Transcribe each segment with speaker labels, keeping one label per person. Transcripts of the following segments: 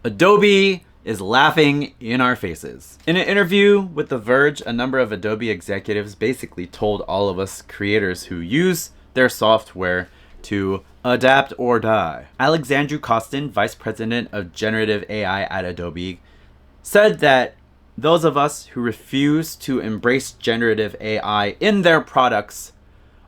Speaker 1: Adobe is laughing in our faces. In an interview with The Verge, a number of Adobe executives basically told all of us creators who use their software to adapt or die. Alexandru Costin, Vice President of Generative AI at Adobe, said that those of us who refuse to embrace generative AI in their products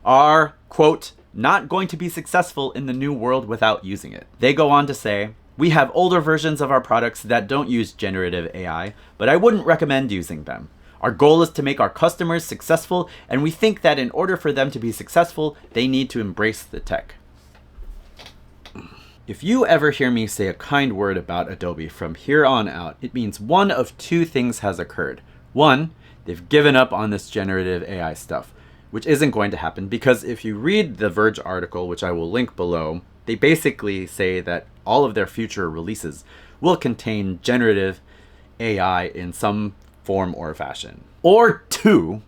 Speaker 1: are, quote, not going to be successful in the new world without using it. They go on to say, we have older versions of our products that don't use generative AI, but I wouldn't recommend using them. Our goal is to make our customers successful, and we think that in order for them to be successful, they need to embrace the tech. If you ever hear me say a kind word about Adobe from here on out, it means one of two things has occurred. One, they've given up on this generative AI stuff, which isn't going to happen because if you read the Verge article, which I will link below, they basically say that all of their future releases will contain generative AI in some form or fashion. Or two,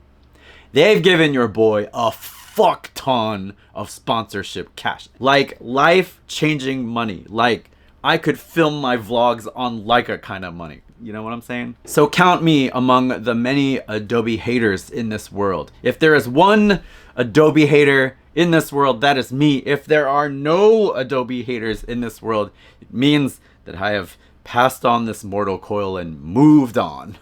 Speaker 1: they've given your boy a fuck ton of sponsorship cash. Like life-changing money. Like I could film my vlogs on Leica kind of money. You know what I'm saying? So count me among the many Adobe haters in this world. If there is one Adobe hater in this world, that is me. If there are no Adobe haters in this world, it means that I have passed on this mortal coil and moved on.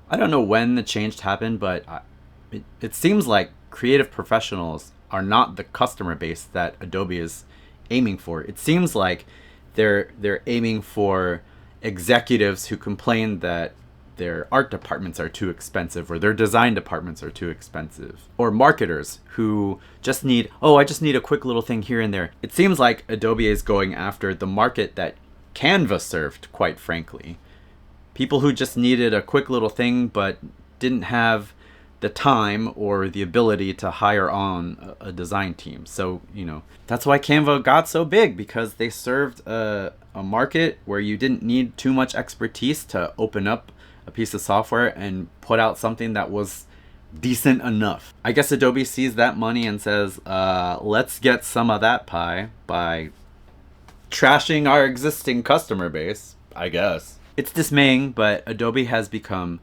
Speaker 1: I don't know when the change happened, but it seems like creative professionals are not the customer base that Adobe is aiming for. It seems like they're aiming for executives who complain that their art departments are too expensive or their design departments are too expensive, or marketers who just need, oh, I just need a quick little thing here and there. It seems like Adobe is going after the market that Canva served, quite frankly. People who just needed a quick little thing but didn't have the time or the ability to hire on a design team. So, you know, that's why Canva got so big, because they served a market where you didn't need too much expertise to open up a piece of software and put out something that was decent enough. I guess Adobe sees that money and says, let's get some of that pie by trashing our existing customer base, I guess. It's dismaying, but Adobe has become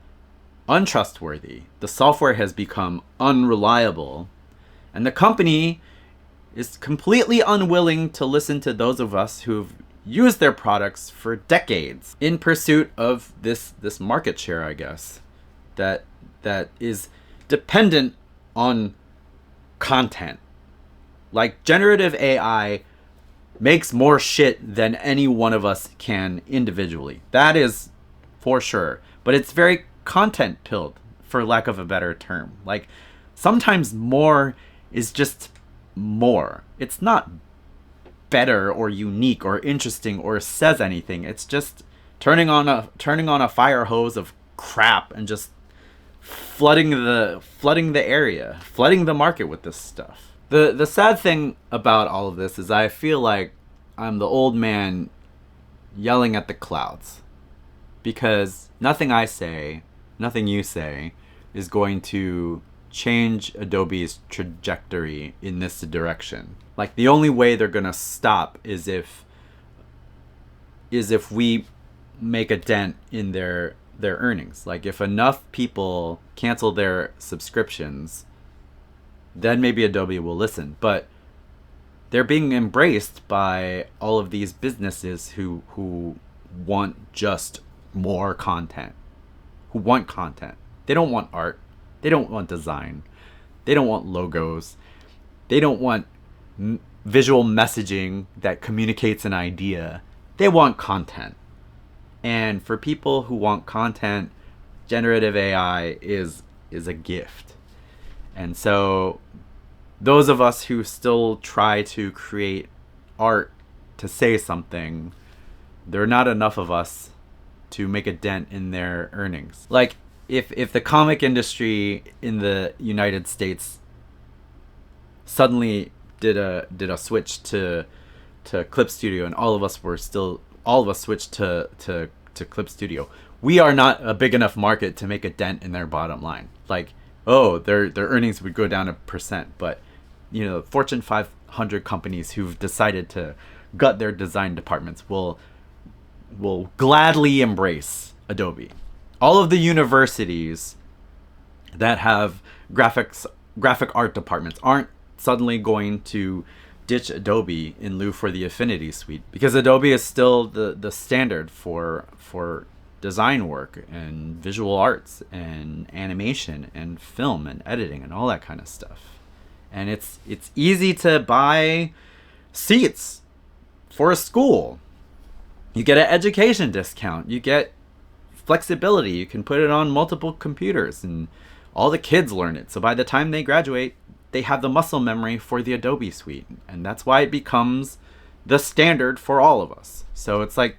Speaker 1: untrustworthy. The software has become unreliable, and the company is completely unwilling to listen to those of us who've used their products for decades in pursuit of this market share, I guess, that is dependent on content. Like generative AI makes more shit than any one of us can individually. That is for sure. But it's very content pilled, for lack of a better term. Like sometimes more is just more. It's not better or unique or interesting or says anything. It's just turning on a fire hose of crap and just flooding the area, flooding the market with this stuff. The sad thing about all of this is I feel like I'm the old man yelling at the clouds, because nothing I say, nothing you say is going to change Adobe's trajectory in this direction. Like the only way they're gonna stop is if we make a dent in their earnings. Like if enough people cancel their subscriptions, then maybe Adobe will listen. But they're being embraced by all of these businesses who want just more content, who want content. They don't want art. They don't want design. They don't want logos. They don't want visual messaging that communicates an idea. They want content. And for people who want content, generative AI is a gift. And so those of us who still try to create art to say something, there are not enough of us to make a dent in their earnings. Like if the comic industry in the United States suddenly did a switch to Clip Studio and all of us switched to Clip Studio, we are not a big enough market to make a dent in their bottom line. Like, oh, their earnings would go down 1%, but you know, Fortune 500 companies who've decided to gut their design departments will gladly embrace Adobe. All of the universities that have graphic art departments aren't suddenly going to ditch Adobe in lieu for the Affinity Suite, because Adobe is still the standard for design work and visual arts and animation and film and editing and all that kind of stuff. And it's easy to buy seats for a school. You get an education discount. You get flexibility. You can put it on multiple computers and all the kids learn it. So by the time they graduate, they have the muscle memory for the Adobe Suite. And that's why it becomes the standard for all of us. So it's like,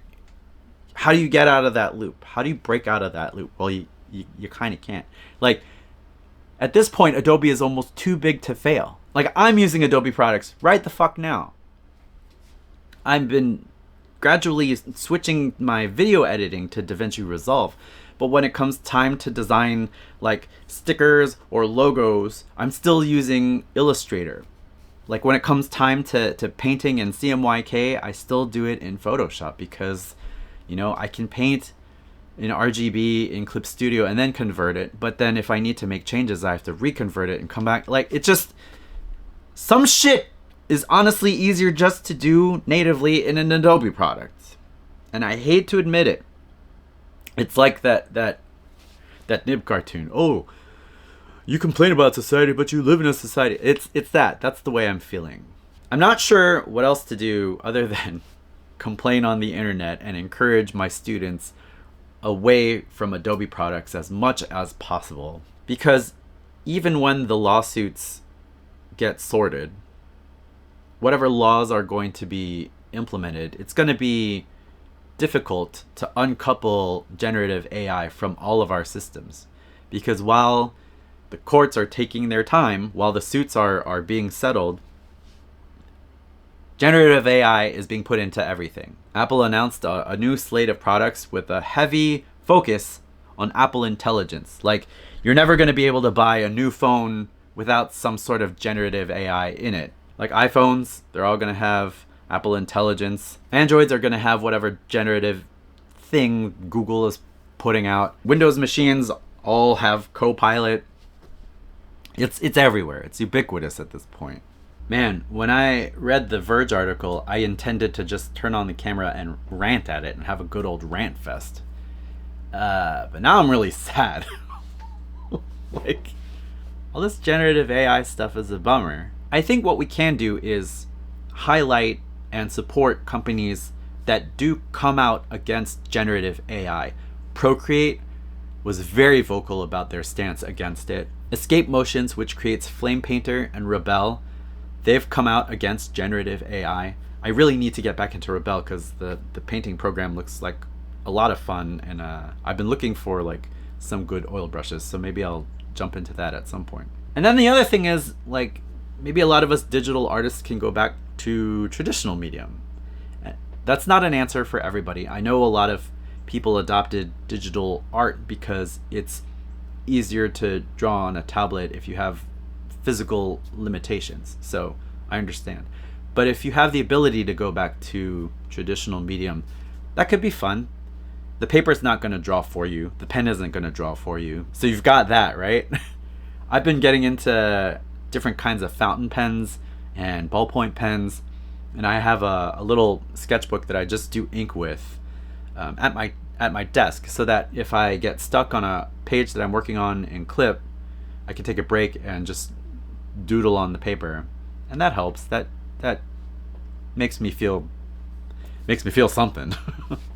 Speaker 1: how do you get out of that loop? How do you break out of that loop? Well, you kind of can't. Like, at this point, Adobe is almost too big to fail. Like, I'm using Adobe products right the fuck now. I've been gradually switching my video editing to DaVinci Resolve. But when it comes time to design like stickers or logos, I'm still using Illustrator. Like when it comes time to painting in CMYK, I still do it in Photoshop because, you know, I can paint in RGB in Clip Studio and then convert it. But then if I need to make changes, I have to reconvert it and come back. Like, it just, some shit is honestly easier just to do natively in an Adobe product. And I hate to admit it. It's like that Nib cartoon. Oh, you complain about society, but you live in a society. It's that. That's the way I'm feeling. I'm not sure what else to do other than complain on the internet and encourage my students away from Adobe products as much as possible. Because even when the lawsuits get sorted, whatever laws are going to be implemented, it's going to be difficult to uncouple generative AI from all of our systems. Because while the courts are taking their time, while the suits are being settled, generative AI is being put into everything. Apple announced a new slate of products with a heavy focus on Apple Intelligence. Like, you're never going to be able to buy a new phone without some sort of generative AI in it. Like iPhones, they're all going to have Apple Intelligence. Androids are going to have whatever generative thing Google is putting out. Windows machines all have Copilot. It's everywhere. It's ubiquitous at this point. Man, when I read the Verge article, I intended to just turn on the camera and rant at it and have a good old rant fest. But now I'm really sad. Like, all this generative AI stuff is a bummer. I think what we can do is highlight and support companies that do come out against generative AI. PROCREATE was very vocal about their stance against it. Escape Motions, which creates Flame Painter and Rebel, they've come out against generative AI. I really need to get back into Rebel because the painting program looks like a lot of fun, and I've been looking for like some good oil brushes, so maybe I'll jump into that at some point. And then the other thing is, like, maybe a lot of us digital artists can go back to traditional medium. That's not an answer for everybody. I know a lot of people adopted digital art because it's easier to draw on a tablet if you have physical limitations. So I understand. But if you have the ability to go back to traditional medium, that could be fun. The paper's not going to draw for you. The pen isn't going to draw for you. So you've got that, right? I've been getting into different kinds of fountain pens and ballpoint pens, and I have a little sketchbook that I just do ink with at my desk, so that if I get stuck on a page that I'm working on in Clip, I can take a break and just doodle on the paper, and that helps. That makes me feel something.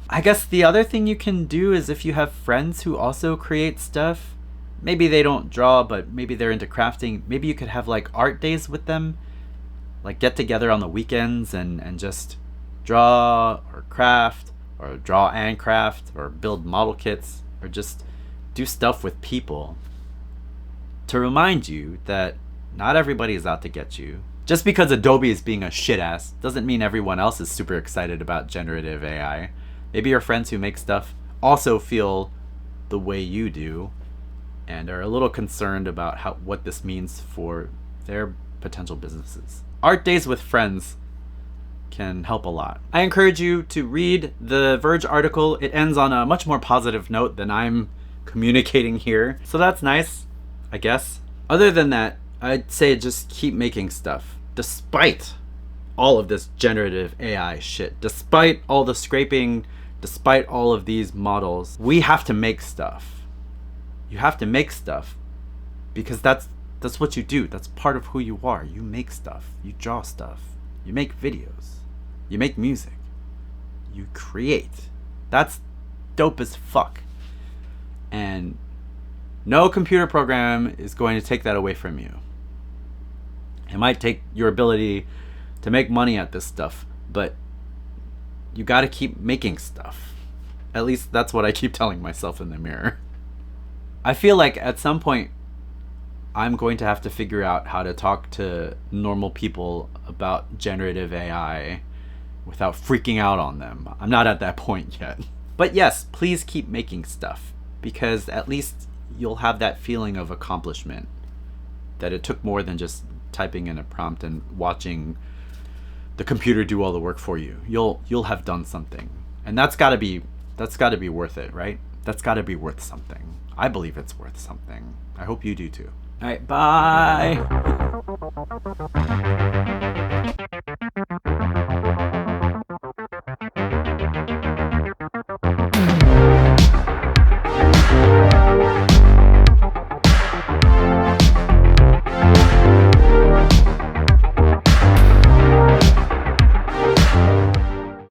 Speaker 1: I guess the other thing you can do is, if you have friends who also create stuff, maybe they don't draw, but maybe they're into crafting, maybe you could have like art days with them, like get together on the weekends and just draw or craft, or draw and craft, or build model kits, or just do stuff with people to remind you that not everybody is out to get you. Just because Adobe is being a shit ass doesn't mean everyone else is super excited about generative AI. Maybe your friends who make stuff also feel the way you do and are a little concerned about what this means for their potential businesses. Art days with friends can help a lot. I encourage you to read the Verge article. It ends on a much more positive note than I'm communicating here. So that's nice, I guess. Other than that, I'd say just keep making stuff. Despite all of this generative AI shit, despite all the scraping, despite all of these models, we have to make stuff. You have to make stuff because that's what you do. That's part of who you are. You make stuff. You draw stuff. You make videos. You make music. You create. That's dope as fuck. And no computer program is going to take that away from you. It might take your ability to make money at this stuff, but you got to keep making stuff. At least that's what I keep telling myself in the mirror. I feel like at some point I'm going to have to figure out how to talk to normal people about generative AI without freaking out on them. I'm not at that point yet. But yes, please keep making stuff, because at least you'll have that feeling of accomplishment, that it took more than just typing in a prompt and watching the computer do all the work for you. You'll have done something. And that's got to be worth it, right? That's got to be worth something. I believe it's worth something. I hope you do too. All right, bye.